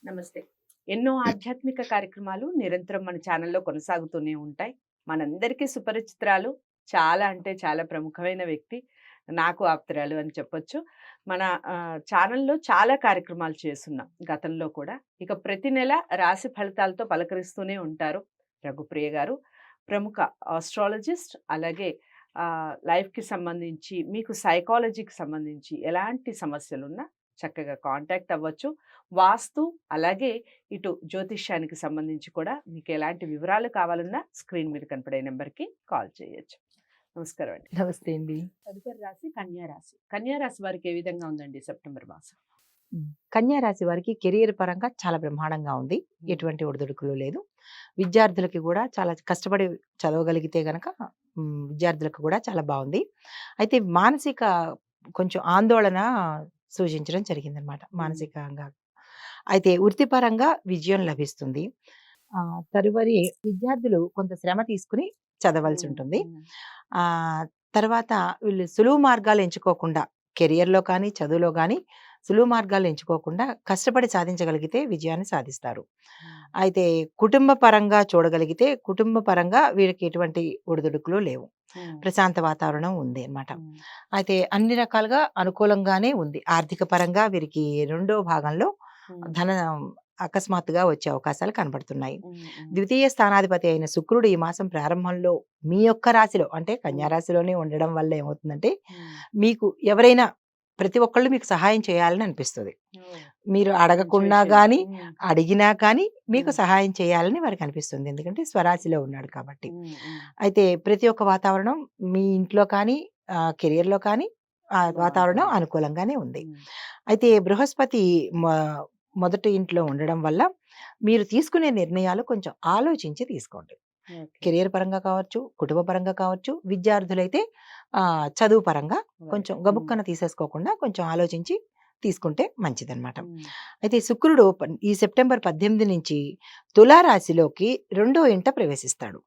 నమస్తే. ఎన్నో ఆధ్యాత్మిక కార్యక్రమాలు నిరంతరం మన ఛానల్‌లో కొనసాగుతూనే ఉంటాయి. మనందరికీ సుపరిచితురాలు, చాలా అంటే చాలా ప్రముఖమైన వ్యక్తి, నాకు ఆప్తురాలు అని చెప్పొచ్చు. మన ఛానల్‌లో చాలా కార్యక్రమాలు చేసున్నాం గతంలో కూడా. ఇక ప్రతి నెల రాశి ఫలితాలతో పలకరిస్తూనే ఉంటారు రఘుప్రియ గారు. ప్రముఖ ఆస్ట్రాలజిస్ట్, అలాగే లైఫ్‌కి సంబంధించి, మీకు సైకాలజీకి సంబంధించి ఎలాంటి సమస్యలున్నా చక్కగా కాంటాక్ట్ అవ్వచ్చు. వాస్తు, అలాగే ఇటు జ్యోతిష్యానికి సంబంధించి కూడా మీకు ఎలాంటి వివరాలు కావాలన్నా స్క్రీన్ మీద కనపడే నెంబర్‌కి కాల్ చేయొచ్చు. నమస్కారం అండి. నమస్తే అండి. తదుపరి రాశి కన్యా రాశి. కన్యా రాశి వారికి ఏ విధంగా ఉందండి సెప్టెంబర్ మాసం? కన్యా రాశి వారికి కెరియర్ పరంగా చాలా బ్రహ్మాండంగా ఉంది. ఎటువంటి ఒడిదుడుకులు లేదు. విద్యార్థులకి కూడా చాలా కష్టపడి చదవగలిగితే గనక విద్యార్థులకు కూడా చాలా బావుంది. అయితే మానసిక కొంచెం ఆందోళన సూచించడం జరిగిందనమాట. మానసికంగా. అయితే వృత్తిపరంగా విజయం లభిస్తుంది. తరువారి విద్యార్థులు కొంత శ్రమ తీసుకొని చదవాల్సి ఉంటుంది. ఆహ్, తర్వాత వీళ్ళు సులువు మార్గాలు ఎంచుకోకుండా కెరియర్‌లో కానీ, చదువులో గానీ సులువు మార్గాలు ఎంచుకోకుండా కష్టపడి సాధించగలిగితే విజయాన్ని సాధిస్తారు. అయితే కుటుంబ పరంగా చూడగలిగితే, కుటుంబ పరంగా వీరికి ఎటువంటి ఒడిదుడుకులు లేవు. ప్రశాంత వాతావరణం ఉంది అన్నమాట. అయితే అన్ని రకాలుగా అనుకూలంగానే ఉంది. ఆర్థిక పరంగా వీరికి రెండో భాగంలో ధన అకస్మాత్తుగా వచ్చే అవకాశాలు కనబడుతున్నాయి. ద్వితీయ స్థానాధిపతి అయిన శుక్రుడు ఈ మాసం ప్రారంభంలో మీ యొక్క రాశిలో అంటే కన్యా రాశిలోనే ఉండడం వల్ల ఏమవుతుందంటే, మీకు ఎవరైనా ప్రతి ఒక్కళ్ళు మీకు సహాయం చేయాలని అనిపిస్తది. మీరు అడగకుండా గానీ, అడిగినా కానీ మీకు సహాయం చేయాలని వారికి అనిపిస్తుంది. ఎందుకంటే స్వరాశిలో ఉన్నాడు కాబట్టి. అయితే ప్రతి ఒక్క వాతావరణం మీ ఇంట్లో కానీ, కెరియర్‌లో కానీ వాతావరణం అనుకూలంగానే ఉంది. అయితే బృహస్పతి మ మొదటి ఇంట్లో ఉండడం వల్ల మీరు తీసుకునే నిర్ణయాలు కొంచెం ఆలోచించి తీసుకోండి. కెరియర్ పరంగా కావచ్చు, కుటుంబ పరంగా కావచ్చు, విద్యార్థులైతే చదువు పరంగా కొంచెం గబుక్కన తీసేసుకోకుండా కొంచెం ఆలోచించి తీసుకుంటే మంచిదన్నమాట. అయితే శుక్రుడు ఈ సెప్టెంబర్ 18 నుంచి తులారాశిలోకి రెండో ఇంట ప్రవేశిస్తాడు.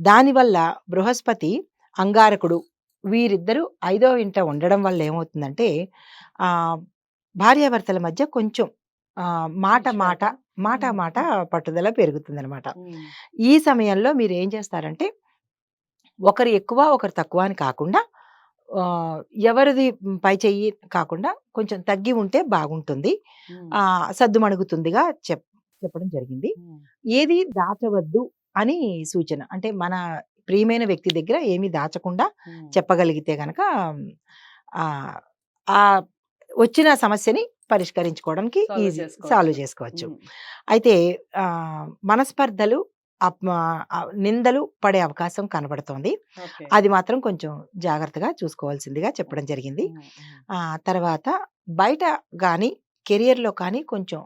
దానివల్ల బృహస్పతి, అంగారకుడు వీరిద్దరూ ఐదో ఇంట ఉండడం వల్ల ఏమవుతుందంటే భార్యాభర్తల మధ్య కొంచెం మాట పట్టుదల పెరుగుతుందనమాట. ఈ సమయంలో మీరు ఏం చేస్తారంటే, ఒకరు ఎక్కువ ఒకరు తక్కువ అని కాకుండా ఎవరిది పై చెయ్యి కాకుండా కొంచెం తగ్గి ఉంటే బాగుంటుంది. సద్దుమణుగుతుందిగా చెప్పడం జరిగింది. ఏది దాచవద్దు అని సూచన. అంటే మన ప్రియమైన వ్యక్తి దగ్గర ఏమీ దాచకుండా చెప్పగలిగితే గనక ఆ వచ్చిన సమస్యని పరిష్కరించుకోవడానికి సాల్వ్ చేసుకోవచ్చు. అయితే మనస్పర్ధలు, నిందలు పడే అవకాశం కనబడుతోంది. అది మాత్రం కొంచెం జాగ్రత్తగా చూసుకోవాల్సిందిగా చెప్పడం జరిగింది. తర్వాత బయట కానీ, కెరియర్‌లో కానీ కొంచెం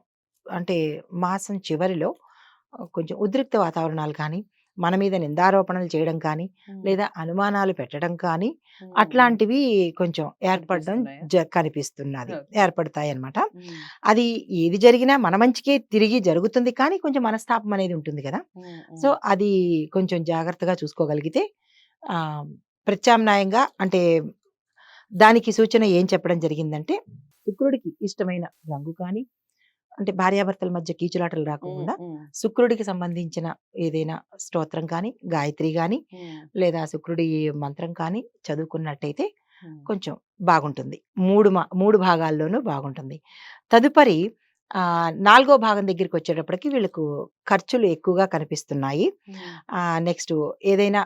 అంటే మాసం చివరిలో కొంచెం ఉద్రిక్త వాతావరణాలు కానీ, మన మీద నిందారోపణలు చేయడం కానీ, లేదా అనుమానాలు పెట్టడం కానీ, అట్లాంటివి కొంచెం ఏర్పడతాయన్నమాట. అది ఏది జరిగినా మన మంచికే తిరిగి జరుగుతుంది కానీ కొంచెం మనస్తాపం అనేది ఉంటుంది కదా! సో, అది కొంచెం జాగ్రత్తగా చూసుకోగలిగితే ప్రత్యామ్నాయంగా అంటే దానికి సూచన ఏం చెప్పడం జరిగిందంటే, శుక్రుడికి ఇష్టమైన రంగు కానీ, అంటే భార్యాభర్తల మధ్య కీచులాటలు రాకుండా శుక్రుడికి సంబంధించిన ఏదైనా స్తోత్రం కానీ, గాయత్రి కానీ, లేదా శుక్రుడి మంత్రం కానీ చదువుకున్నట్టయితే కొంచెం బాగుంటుంది. మూడు భాగాల్లోనూ బాగుంటుంది. తదుపరి నాలుగో భాగం దగ్గరికి వచ్చేటప్పటికి వీళ్ళకు ఖర్చులు ఎక్కువగా కనిపిస్తున్నాయి. నెక్స్ట్ ఏదైనా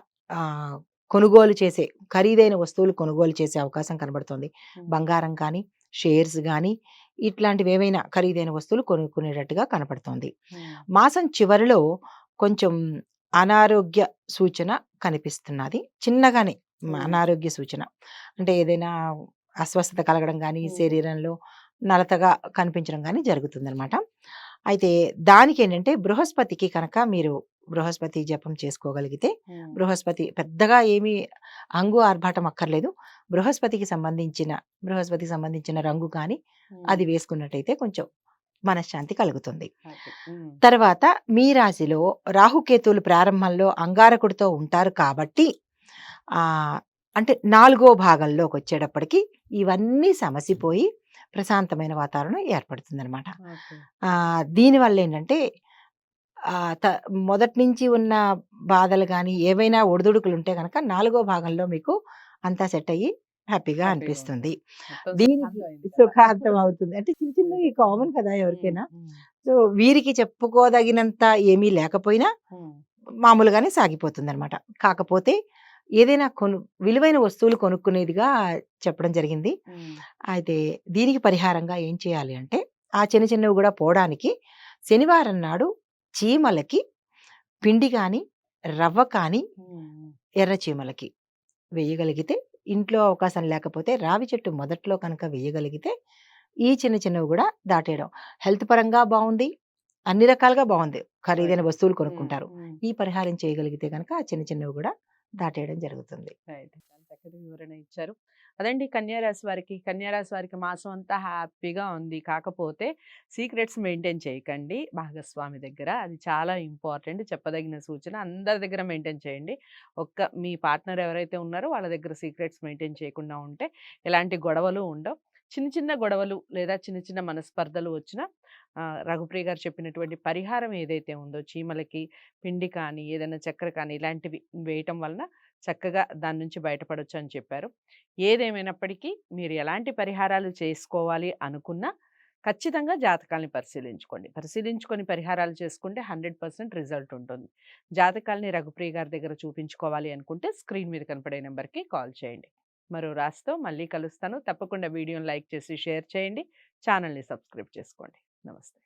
కొనుగోలు చేసే ఖరీదైన వస్తువులు కొనుగోలు చేసే అవకాశం కనబడుతుంది. బంగారం కానీ, షేర్స్ కానీ, ఇట్లాంటివి ఏవైనా ఖరీదైన వస్తువులు కొనుక్కునేటట్టుగా కనపడుతోంది. మాసం చివరిలో కొంచెం అనారోగ్య సూచన కనిపిస్తున్నది. చిన్నగానే అనారోగ్య సూచన. అంటే ఏదైనా అస్వస్థత కలగడం కానీ, శరీరంలో నలతగా కనిపించడం కానీ జరుగుతుందనమాట. అయితే దానికేంటంటే బృహస్పతికి కనుక మీరు బృహస్పతి జపం చేసుకోగలిగితే, బృహస్పతి పెద్దగా ఏమీ హంగు ఆర్భాటం అక్కర్లేదు. బృహస్పతికి సంబంధించిన రంగు కానీ అది వేసుకున్నట్టయితే కొంచెం మనశ్శాంతి కలుగుతుంది. తర్వాత మీ రాశిలో రాహుకేతువులు ప్రారంభంలో అంగారకుడితో ఉంటారు కాబట్టి అంటే నాలుగో భాగంలోకి వచ్చేటప్పటికి ఇవన్నీ సమసిపోయి ప్రశాంతమైన వాతావరణం ఏర్పడుతుందనమాట. ఓకే. దీనివల్ల ఏంటంటే ఆహ్, త మొదటి నుంచి ఉన్న బాధలు గానీ, ఏవైనా ఒడిదుడుకులుంటే గనక నాలుగో భాగంలో మీకు అంతా సెట్ అయ్యి హ్యాపీగా హ్యాపీగా అనిపిస్తుంది. ఉంటుంది. మొత్తం దీనికి సుఖాంతం అయింది కదా! సుఖాంతం అవుతుంది. అంటే చిన్న చిన్నవి హ్మ్. కామన్ కదా హ్మ్. ఎవరికైనా. హ్మ్. సో, వీరికి చెప్పుకోదగినంత ఏమీ లేకపోయినా హ్మ్. మామూలుగానే సాగిపోతుందనమాట. కాకపోతే ఏదైనా విలువైన వస్తువులు కొనుక్కునేదిగా చెప్పడం జరిగింది. హ్మ్. అయితే దీనికి పరిహారంగా ఏం చేయాలి అంటే, ఆ చిన్న చిన్నవి గూడా పోడానికి శనివారం నాడు చీమలకి పిండి గాని, రవ్వ కానీ, హ్మ్. ఎర్ర చీమలకి వేయగలిగితే, ఇంట్లో అవకాశం లేకపోతే రావి చెట్టు మొదట్లో కనుక వేయగలిగితే, ఈ చిన్న చిన్నవి గూడా దాటేయడం. హెల్త్ పరంగా బావుంది. అన్ని రకాలుగా బావుంది. ఖరీదైన రైట్. వస్తువులు హ్మ్. కొనుక్కుంటారు. హ్మ్. ఈ పరిహారం చేయగలిగితే గనక ఆ చిన్న చిన్నవి గూడా దాటేయడం జరుగుతుంది. రైట్. చాలా చక్కటి వివరణ ఇచ్చారు. అదండి కన్యా రాశి వారికి. కన్యా రాశి వారికి మాసం అంతా హ్యాపీగా ఉంది. కాకపోతే సీక్రెట్స్ మెయింటైన్ చేయకండి భాగస్వామి దగ్గర. అది చాలా ఇంపార్టెంట్. చెప్పదగిన సూచన. అందరి దగ్గర మెయింటైన్ చేయండి. మీ పార్ట్నర్ ఎవరైతే ఉన్నారో వాళ్ళ దగ్గర సీక్రెట్స్ మెయింటైన్ చేయకుండా ఉంటే ఎలాంటి గొడవలు ఉండవు. చిన్న చిన్న గొడవలు లేదా చిన్న చిన్న మనస్పర్ధలు వచ్చినా రఘుప్రియ గారు చెప్పినటువంటి పరిహారం ఏదైతే ఉందో చీమలకి పిండి కానీ, ఏదైనా చక్కెర కానీ ఇలాంటివి వేయటం వలన చక్కగా దాని నుంచి బయటపడొచ్చు అని చెప్పారు. ఏదేమైనప్పటికీ మీరు ఎలాంటి పరిహారాలు చేసుకోవాలి అనుకున్నా ఖచ్చితంగా జాతకాల్ని పరిశీలించుకోండి. పరిశీలించుకొని పరిహారాలు చేసుకుంటే 100% రిజల్ట్ ఉంటుంది. జాతకాల్ని రఘుప్రియ గారి దగ్గర చూపించుకోవాలి అనుకుంటే స్క్రీన్ మీద కనపడే నంబర్‌కి కాల్ చేయండి. మరో రాశితో మళ్ళీ కలుస్తాను. తప్పకుండా వీడియోని లైక్ చేసి షేర్ చేయండి. ఛానల్‌ని సబ్స్క్రైబ్ చేసుకోండి. నమస్తే.